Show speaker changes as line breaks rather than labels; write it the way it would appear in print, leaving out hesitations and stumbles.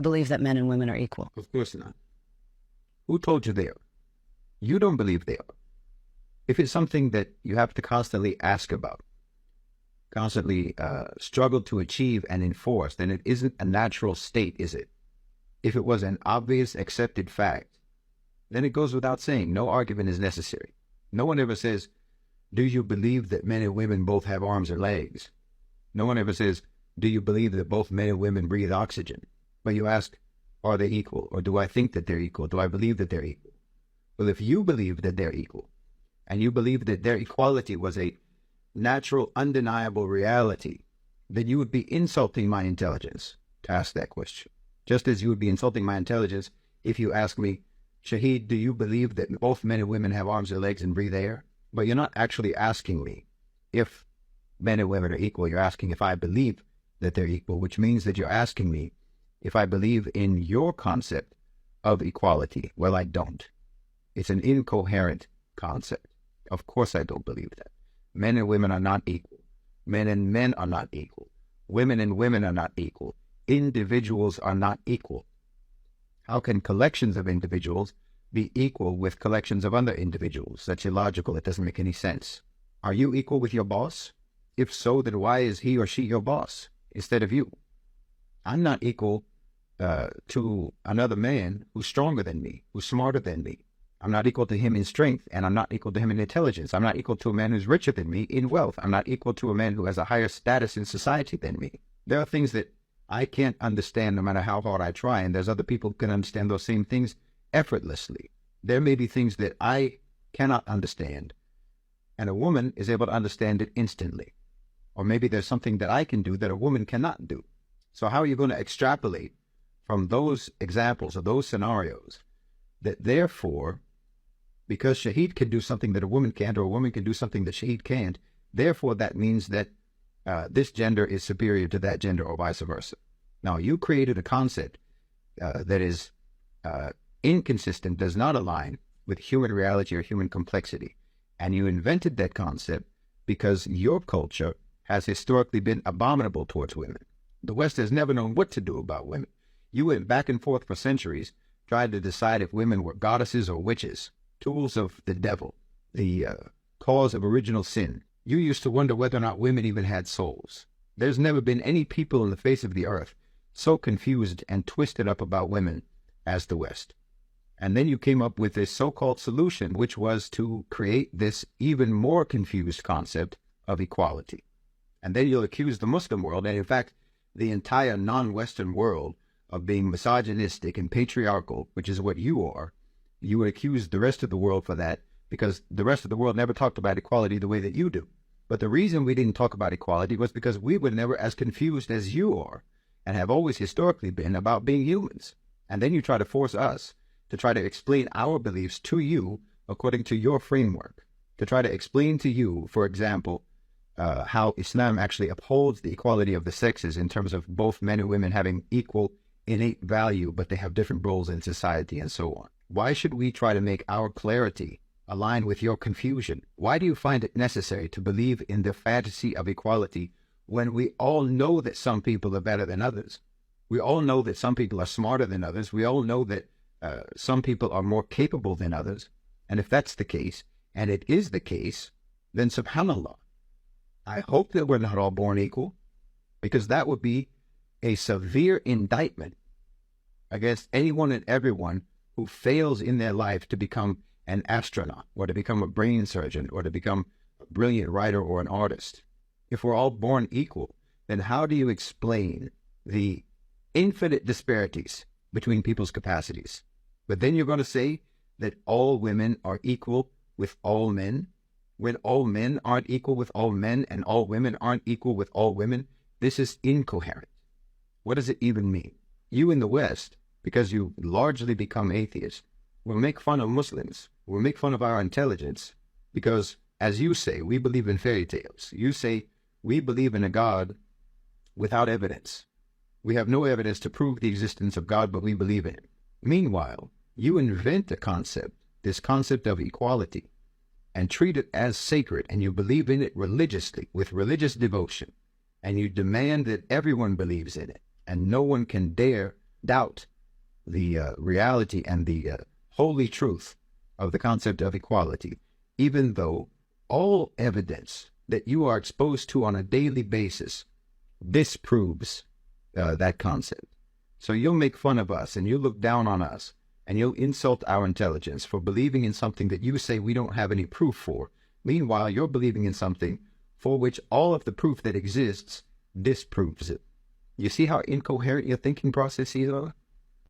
believe that men and women are equal.
Of course not. Who told you they are? You don't believe they are. If it's something that you have to constantly ask about, constantly struggle to achieve and enforce, then it isn't a natural state, is it? If it was an obvious, accepted fact, then it goes without saying, no argument is necessary. No one ever says, do you believe that men and women both have arms or legs? No one ever says, do you believe that both men and women breathe oxygen? But you ask, are they equal? Or do I think that they're equal? Do I believe that they're equal? Well, if you believe that they're equal, and you believe that their equality was a natural, undeniable reality, then you would be insulting my intelligence to ask that question. Just as you would be insulting my intelligence if you ask me, Shaheed, do you believe that both men and women have arms or legs and breathe air? But you're not actually asking me if men and women are equal. You're asking if I believe that they're equal, which means that you're asking me if I believe in your concept of equality. Well, I don't. It's an incoherent concept. Of course I don't believe that. Men and women are not equal. Men and men are not equal. Women and women are not equal. Individuals are not equal. How can collections of individuals be equal with collections of other individuals? That's illogical. It doesn't make any sense. Are you equal with your boss? If so, then why is he or she your boss instead of you? I'm not equal to another man who's stronger than me, who's smarter than me. I'm not equal to him in strength, and I'm not equal to him in intelligence. I'm not equal to a man who's richer than me in wealth. I'm not equal to a man who has a higher status in society than me. There are things that I can't understand no matter how hard I try, and there's other people who can understand those same things effortlessly. There may be things that I cannot understand, and a woman is able to understand it instantly. Or maybe there's something that I can do that a woman cannot do. So how are you going to extrapolate from those examples or those scenarios that therefore, because Shaheed can do something that a woman can't, or a woman can do something that Shaheed can't, therefore that means that this gender is superior to that gender, or vice versa. Now, you created a concept that is inconsistent, does not align with human reality or human complexity. And you invented that concept because your culture has historically been abominable towards women. The West has never known what to do about women. You went back and forth for centuries trying to decide if women were goddesses or witches, tools of the devil, the cause of original sin. You used to wonder whether or not women even had souls. There's never been any people on the face of the earth so confused and twisted up about women as the West. And then you came up with this so-called solution, which was to create this even more confused concept of equality. And then you'll accuse the Muslim world, and in fact, the entire non-Western world, of being misogynistic and patriarchal, which is what you are. You would accuse the rest of the world for that, because the rest of the world never talked about equality the way that you do. But the reason we didn't talk about equality was because we were never as confused as you are, and have always historically been, about being humans. And then you try to force us to try to explain our beliefs to you according to your framework, to try to explain to you, for example, how Islam actually upholds the equality of the sexes in terms of both men and women having equal innate value, but they have different roles in society and so on. Why should we try to make our clarity align with your confusion? Why do you find it necessary to believe in the fantasy of equality when we all know that some people are better than others? We all know that some people are smarter than others. We all know that some people are more capable than others. And if that's the case, and it is the case, then subhanAllah, I hope that we're not all born equal, because that would be a severe indictment against anyone and everyone who fails in their life to become an astronaut, or to become a brain surgeon, or to become a brilliant writer or an artist. If we're all born equal, then how do you explain the infinite disparities between people's capacities? But then you're going to say that all women are equal with all men, when all men aren't equal with all men, and all women aren't equal with all women. This is incoherent. What does it even mean? You in the West, because you largely become atheists, will make fun of Muslims, will make fun of our intelligence, because, as you say, we believe in fairy tales. You say, we believe in a God without evidence. We have no evidence to prove the existence of God, but we believe in it. Meanwhile, you invent a concept, this concept of equality, and treat it as sacred, and you believe in it religiously, with religious devotion, and you demand that everyone believes in it, and no one can dare doubt the reality and the holy truth of the concept of equality, even though all evidence that you are exposed to on a daily basis disproves that concept. So you'll make fun of us and you'll look down on us and you'll insult our intelligence for believing in something that you say we don't have any proof for. Meanwhile, you're believing in something for which all of the proof that exists disproves it. You see how incoherent your thinking processes are?